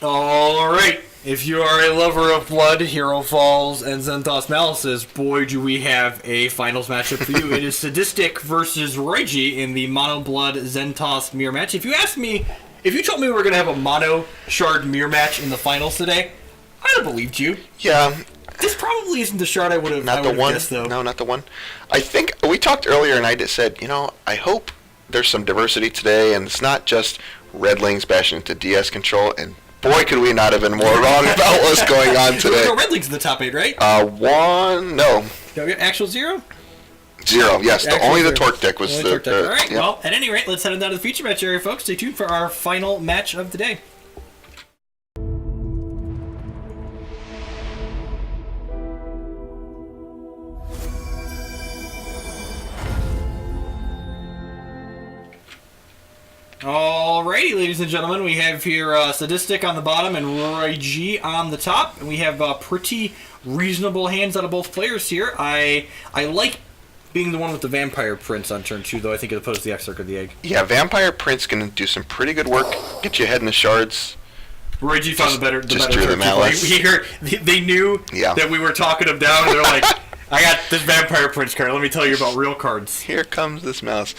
Alright, if you are a lover of blood, Hero Falls, and Zenthos Malices, boy do we have a finals matchup for you. It is Sadystik versus RoyG in the Mono Blood Zenthos mirror match. If you asked me, if you told me we were going to have a Mono Shard mirror match in the finals today, I'd have believed you. Yeah. This probably isn't the shard I would have guessed, though. No, not the one. I think we talked earlier and I just said, I hope there's some diversity today and it's not just Redlings bashing into DS control, and boy, could we not have been more wrong about what's going on today. No, Redlings in the top 8, right? No. Actual 0? 0, yes. Only the zero. Torque deck was the... All right, well, at any rate, let's head on down to the feature match area, folks. Stay tuned for our final match of the day. Alrighty, ladies and gentlemen, we have here Sadystik on the bottom and RoyG on the top, and we have pretty reasonable hands out of both players here. I like being the one with the Vampire Prince on turn 2, though, I think, as opposed to the Exarch of the Egg. Yeah, Vampire Prince can do some pretty good work, get you ahead in the shards. RoyG found the better drew the Malice. They knew that we were talking him down, and they're like, I got this Vampire Prince card, let me tell you about real cards. Here comes this Malice.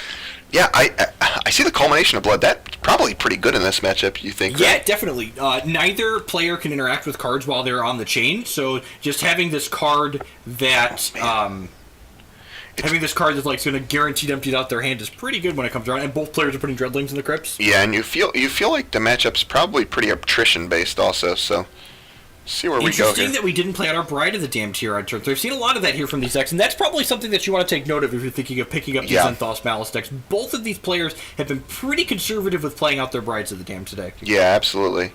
Yeah, I see the culmination of blood. That's probably pretty good in this matchup, you think? Yeah, right? definitely. Neither player can interact with cards while they're on the chain, so just having this card that that's like going to guaranteed empty out their hand is pretty good when it comes around. And both players are putting Dreadlings in the crypts. Yeah, and you feel like the matchup's probably pretty attrition based also. So see where we go here. Interesting that we didn't play out our Bride of the Damned here on turn 3. I've seen a lot of that here from these decks, and that's probably something that you want to take note of if you're thinking of picking up the Zenthos Malice decks. Both of these players have been pretty conservative with playing out their Brides of the Damned today. Yeah, absolutely.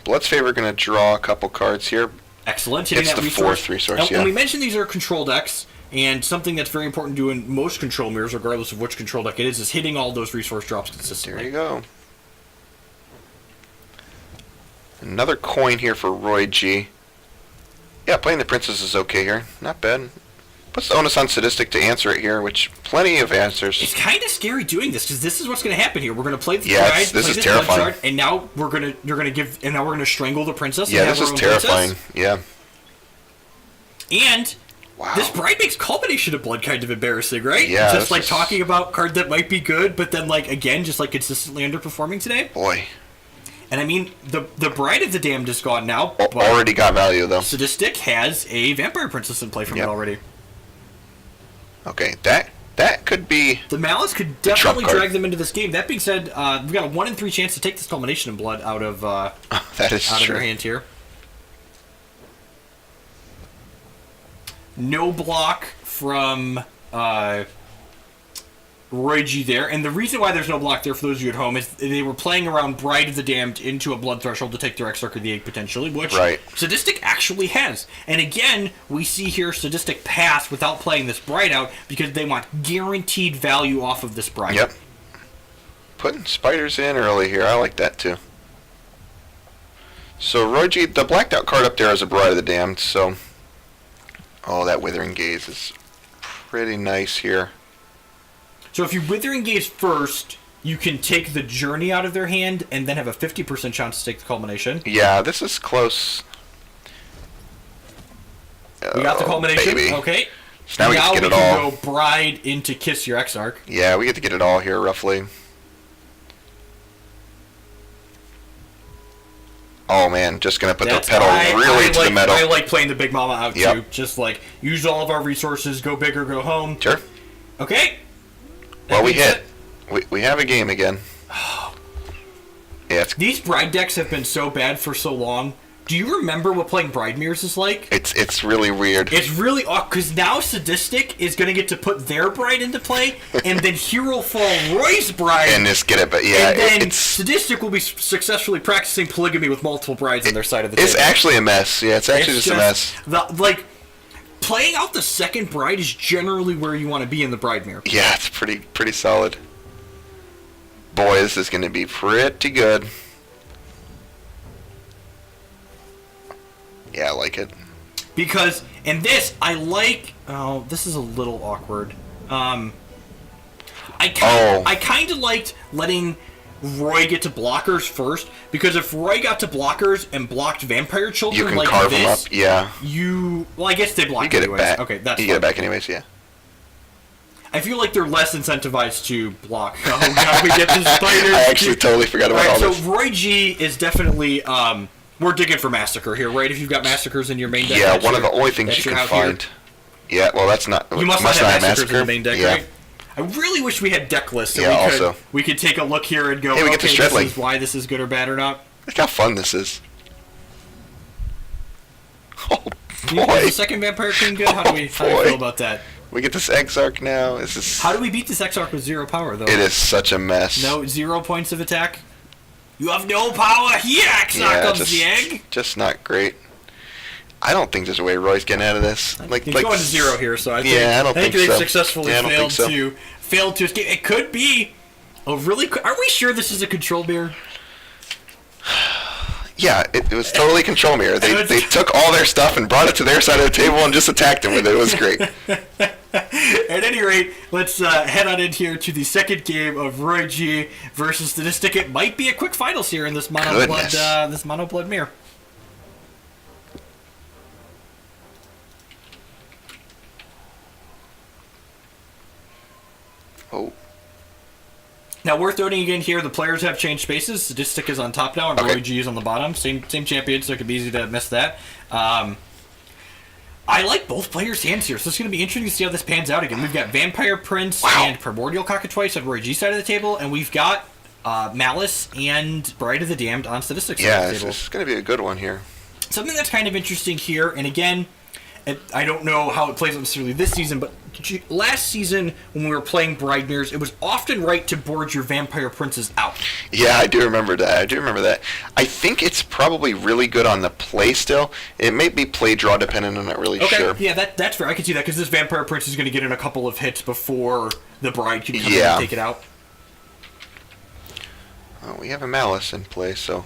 Blood's Favor going to draw a couple cards here. Excellent. It's the fourth resource, and we mentioned these are control decks, and something that's very important to do in most control mirrors, regardless of which control deck it is hitting all those resource drops consistently. There you go. Another coin here for RoyG. Yeah, playing the Princess is okay here. Not bad. Puts the onus on Sadystik to answer it here, which plenty of answers. It's kind of scary doing this because this is what's going to happen here. We're going to play the Bride, this is terrifying. Chart, and now we're going to strangle the Princess. Yeah, this is terrifying. Princess. Yeah. And this Bride makes culmination of blood kind of embarrassing, right? Yeah. Just like talking about card that might be good, but then again, just consistently underperforming today. Boy. And I mean, the Bride of the Damned is gone now. Already got value, though. Sadystik has a Vampire Princess in play from it already. Okay, that could be... The Malice could definitely drag them into this game. That being said, we've got a 1 in 3 chance to take this culmination of blood out of that is out true. of their hand here. No block from RoyG there, and the reason why there's no block there for those of you at home is they were playing around Bride of the Damned into a blood threshold to take their Exarch of the Egg potentially, which Sadystik actually has. And again, we see here Sadystik pass without playing this Bride out because they want guaranteed value off of this Bride. Yep. Putting spiders in early here, I like that too. So RoyG, the blacked out card up there is a Bride of the Damned, so... Oh, that Withering Gaze is pretty nice here. So if you Withering Gaze first, you can take the Journey out of their hand and then have a 50% chance to take the culmination. Yeah, this is close. We got the culmination. Baby. Okay. So now we get to get it all. Now we can go Bride into Kiss Your Exarch. Yeah, we get to get it all here, roughly. Oh man, just gonna put the pedal really to the metal. I like playing the Big Mama out too. Just use all of our resources, go big or go home. Sure. Okay. Well, we hit. We have a game again. Yeah. These Bride decks have been so bad for so long. Do you remember what playing Bride Mirrors is like? It's really weird. It's really awkward, because now Sadystik is going to get to put their Bride into play, and then Hero Fall Roy's Bride. And just get it, but yeah. And then Sadystik will be successfully practicing polygamy with multiple brides on their side of the table. It's actually a mess. Yeah, it's actually just a mess. Playing out the second Bride is generally where you want to be in the Bride Mirror. Yeah, it's pretty solid. Boy, this is going to be pretty good. Yeah, I like it. Because, in this, I like... Oh, this is a little awkward. I kind of liked letting Roy get to blockers first, because if Roy got to blockers and blocked vampire children You can like carve this, them up. Yeah. Well, I guess they block You get anyways. it back. Okay, that's you fine. get it back anyways. Yeah. I feel like they're less incentivized to block. Oh god, we get the spiders. I actually totally forgot about all so this. RoyG is definitely we're digging for Massacre here, right? If you've got Massacres in your main deck, Yeah, that's one of your- the only things that's you your can out here. find. Yeah, well, that's not. You must not have Massacres Massacre in the main deck, yeah. right? I really wish we had deck lists so Yeah, also. we could take a look here and go, Hey, we get okay, the this Shredling. is why this is good or bad or not. Look how fun this is. Oh Is boy, the second Vampire Queen good? How do we boy. feel about that? we get this Exarch now. This is. How do we beat this Exarch with 0 power, though? It is such a mess. No, 0 points of attack? You have no power here, Exarch of the egg! just not great. I don't think there's a way Roy's getting out of this. He's going to 0 here, so I think, Yeah, I think they've so. successfully Yeah, I don't think failed to escape. It could be a really... Are we sure this is a control mirror? Yeah, it was totally control mirror. They took all their stuff and brought it to their side of the table and just attacked him with it. It was great. At any rate, let's head on in here to the second game of RoyG versus Sadystik. It might be a quick finals here in this mono blood mirror. Oh, Now, worth noting again here, the players have changed spaces. Sadystik is on top now, and Okay. RoyG is on the bottom. Same champion, so it could be easy to miss that. I like both players' hands here, so it's going to be interesting to see how this pans out again. We've got Vampire Prince and Primordial Cockatrice on RoyG's side of the table, and we've got Malice and Bride of the Damned on Sadystik's side yeah, of the this table. is going to be a good one here. Something that's kind of interesting here, and again, I don't know how it plays out necessarily this season, but last season when we were playing Bride Mirrors, it was often right to board your Vampire Princes out. Yeah, I do remember that. I think it's probably really good on the play still. It may be play draw dependent. I'm not really sure. Yeah, that's fair. I can see that because this Vampire Prince is going to get in a couple of hits before the Bride can come in and take it out. We have a Malice in play, so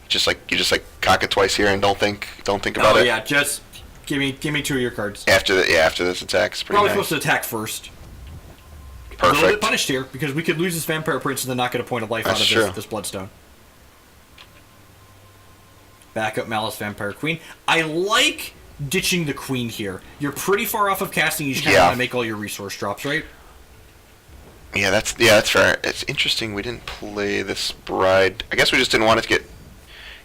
you just cock it twice here and don't think about it. Oh yeah, just give me 2 of your cards. After this attack, it's pretty Probably nice. supposed to attack first. A little bit Perfect. punished here because we could lose this Vampire Prince and then not get a point of life That's out of true. this Bloodstone. Back up Malice Vampire Queen. I like ditching the Queen here. You're pretty far off of casting. You just kind of want to make all your resource drops, right? Yeah, that's fair. It's interesting we didn't play this Bride. I guess we just didn't want it to get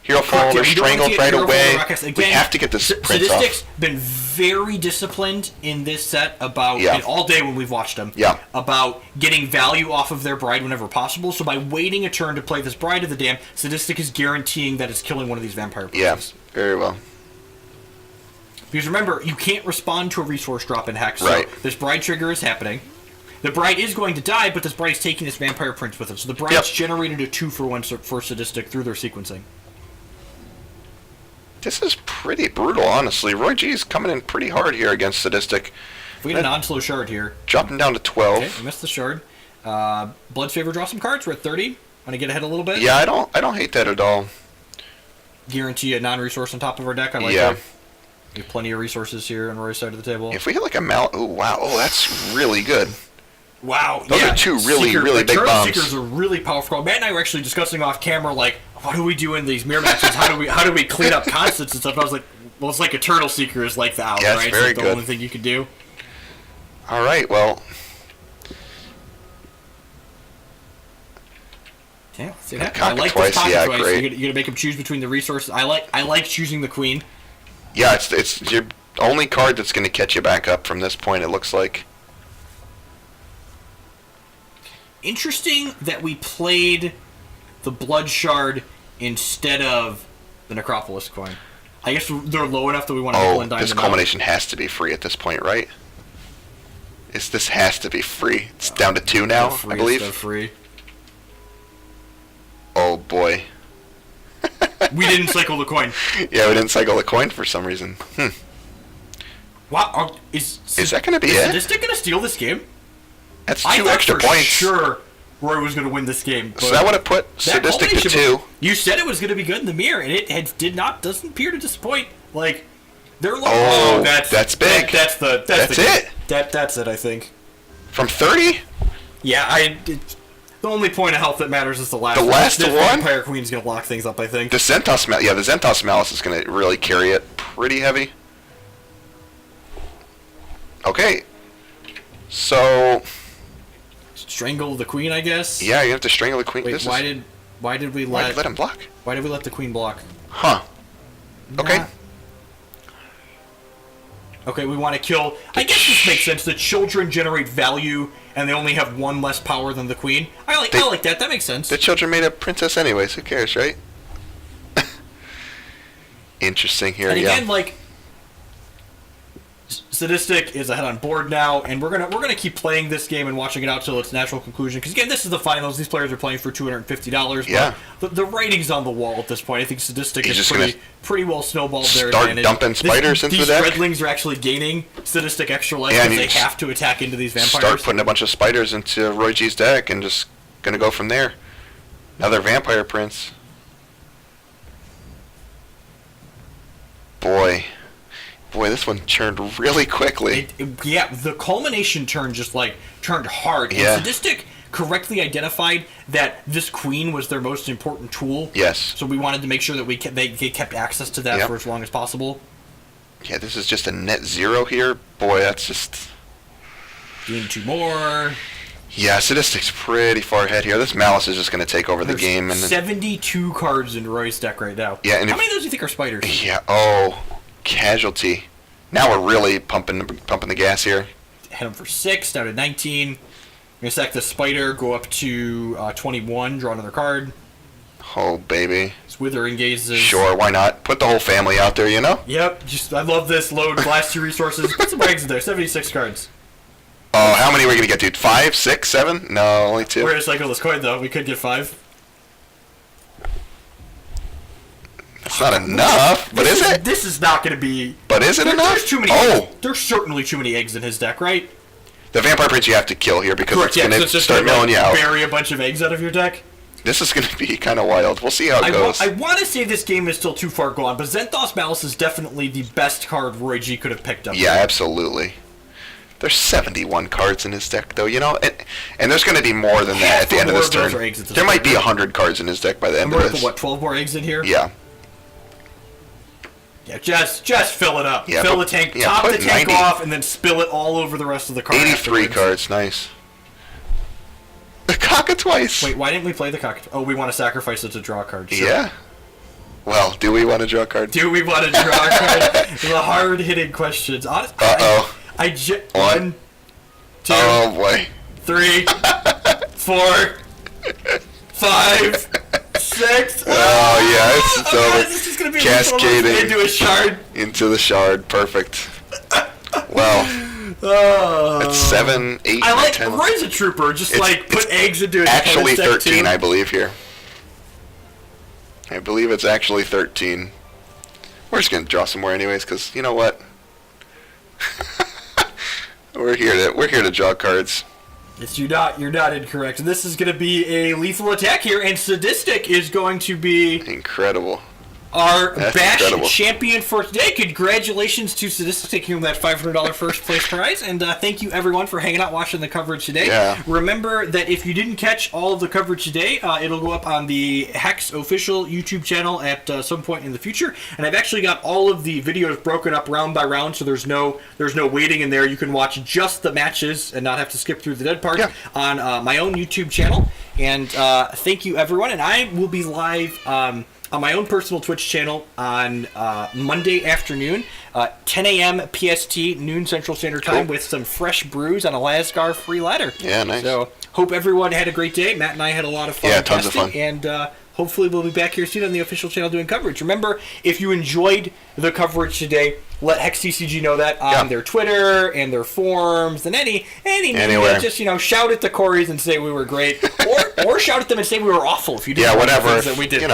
Hero Fall or Strangled right away. We have to get this Prince off. Sadystik's been very disciplined in this set about, Yeah. and all day when we've watched them, Yeah. about getting value off of their Bride whenever possible. So by waiting a turn to play this Bride of the Damned, Sadystik is guaranteeing that it's killing one of these vampire princes. Yeah, very well. Because remember, you can't respond to a resource drop in Hex. Right. So this Bride trigger is happening. The Bride is going to die, but this Bride is taking this Vampire Prince with him. So the Bride's generated a 2-for-1 for Sadystik through their sequencing. This is pretty brutal, honestly. RoyG is coming in pretty hard here against Sadystik. If we get a non-slow shard here. Dropping down to 12. Okay, we missed the shard. Blood's Favor, draw some cards. We're at 30. Want to get ahead a little bit? Yeah, I don't hate that at all. Guarantee a non-resource on top of our deck. I like Yeah. that. We have plenty of resources here on Roy's side of the table. If we hit like a oh wow, oh that's really good. Wow, Those are two really big Eternal bombs. Seekers are really powerful. Matt and I were actually discussing off camera, like, what do we do in these mirror matches? How do we clean up constants and stuff? And I was like, well, it's like Eternal Seeker is like the out, Yeah, right? it's very it's like the only thing you can do. All right, well. Yeah, let's see that. Cock I it like twice, this cock yeah, it twice. great. You're gonna make him choose between the resources. I like choosing the Queen. Yeah, it's your only card that's going to catch you back up from this point, it looks like. Interesting that we played the Blood Shard instead of the Necropolis coin. I guess they're low enough that we want to nickel and dime This them out. culmination has to be free at this point, right? This has to be free. It's down to 2 now, They're free, I believe. They're free. Oh boy. We didn't cycle the coin. Yeah, we didn't cycle the coin for some reason. Wow, is that going to be it? Sadystik going to steal this game? That's I 2 thought extra for points. sure Roy was going to win this game. So that would have put that Sadystik to culmination 2. You said it was going to be good in the mirror, and it doesn't appear to disappoint. Like, they're low. Oh, that's big. That's it. That's it, I think. From 30? Yeah, The only point of health that matters is the last The one. last This one? Vampire Queen's going to lock things up, I think. The Zentos Malice is going to really carry it pretty heavy. Okay. So... Strangle the Queen, I guess? Yeah, you have to strangle the Queen. Wait, why did we let him block? Why did we let the Queen block? Huh. Okay. Nah. Okay, we want to kill... I guess this makes sense. The children generate value, and they only have one less power than the Queen. I like that. That makes sense. The children made a princess anyways. Who cares, right? Interesting here, and again, like... Sadystik is ahead on board now, and we're gonna keep playing this game and watching it out till its natural conclusion. Because again, this is the finals. These players are playing for $250. Yeah. But the writing's on the wall at this point. I think Sadystik He's is just pretty well snowballed their start advantage. dumping spiders into the deck? These redlings are actually gaining Sadystik extra life Yeah, because and they have to attack into these vampires. Start putting a bunch of spiders into RoyG's deck and just gonna go from there. Another vampire prince. Boy, this one turned really quickly. Yeah, the culmination turn just turned hard. Yeah. And Sadystik correctly identified that this Queen was their most important tool. Yes. So we wanted to make sure that they kept access to that for as long as possible. Yeah, this is just a net zero here. Boy, that's just... Gain 2 more. Yeah, Sadystik's pretty far ahead here. This Malice is just going to take over the game. And 72 cards in Roy's deck right now. Yeah, and how many of those do you think are spiders? Yeah, casualty. Now we're really pumping the gas here. Hit him for 6, down to 19. I'm going to sack the spider, go up to 21, draw another card. Oh, baby. This Wither engages. Sure, why not? Put the whole family out there, you know? Yep, I love this. Load, blast 2 resources. Put some eggs in there, 76 cards. Oh, how many are we going to get, dude? 5, 6, 7? No, only 2. We're going to cycle this coin, though. We could get 5. That's not enough, but is it? This is not going to be... But is it enough? There's too many eggs. There's certainly too many eggs in his deck, right? The Vampire Prince you have to kill here because Correct, it's going to start milling you out. Bury a bunch of eggs out of your deck. This is going to be kind of wild. We'll see how it goes. I want to say this game is still too far gone, but Zentos Malice is definitely the best card RoyG could have picked up. Yeah, absolutely. There's 71 cards in his deck, though, you know? And there's going to be more than that at the end of this turn. There might be 100 cards in his deck by the end of this. What, 12 more eggs in here? Yeah. Yeah, just fill it up. Yeah, fill the tank, top the tank off, and then spill it all over the rest of the card. 83 cards, nice. The Cockatwice! Wait, why didn't we play the Cockatwice? Oh, we want to sacrifice it to draw a card. Sure. Yeah. Well, do we want to draw a card? Do we want to draw a card? The hard-hitting questions. Uh-oh. 1, 2, oh, boy. 3, 4, 5, 6. Oh, yeah, it's over. This is going to be cascading into a shard. Into the shard. Perfect. Well, it's 7, 8, I like 10. Roy's a trooper. Just put eggs into it. Actually 13, I believe, here. I believe it's actually 13. We're just going to draw some more anyways, because you know what? We're here to draw cards. Yes, you're not incorrect. And this is going to be a lethal attack here, and Sadystik is going to be incredible. Our Bash champion for today. Congratulations to Sadystik taking home that $500 first place prize, and thank you everyone for hanging out watching the coverage today. Yeah. Remember that if you didn't catch all of the coverage today, it'll go up on the HEX official YouTube channel at some point in the future. And I've actually got all of the videos broken up round by round, so there's no waiting in there. You can watch just the matches and not have to skip through the dead part on my own YouTube channel. And thank you everyone, and I will be live on my own personal Twitch channel on Monday afternoon, 10 a.m. PST, noon Central Standard Time, with some fresh brews on a Lasgar free ladder. Yeah, nice. So, hope everyone had a great day. Matt and I had a lot of fun. Yeah, tons of fun. And hopefully we'll be back here soon on the official channel doing coverage. Remember, if you enjoyed the coverage today, let HEX TCG know that on their Twitter and their forums and any media. Just shout at the Corys and say we were great, or shout at them and say we were awful if you didn't. Yeah, whatever. That we did.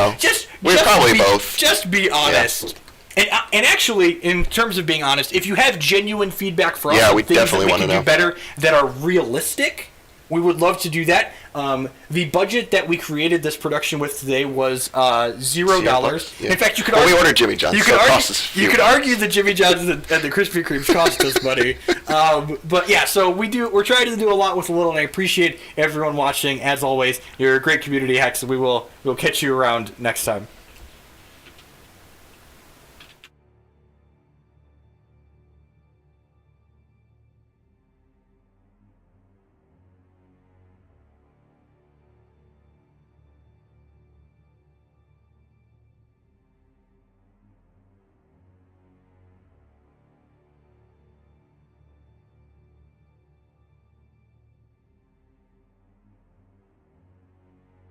We're probably both. Just be honest. Yeah. And actually, in terms of being honest, if you have genuine feedback for us, we things definitely that we want to can know do better that are realistic, we would love to do that. The budget that we created this production with today was $0. Yeah. In fact, you could Well, argue, we ordered Jimmy John's, You so could it argue, cost us a few. you could argue the Jimmy John's and the Krispy Kremes cost us money. But yeah, so we're trying to do a lot with a little, and I appreciate everyone watching. As always, you're a great community, Hex, and we'll catch you around next time.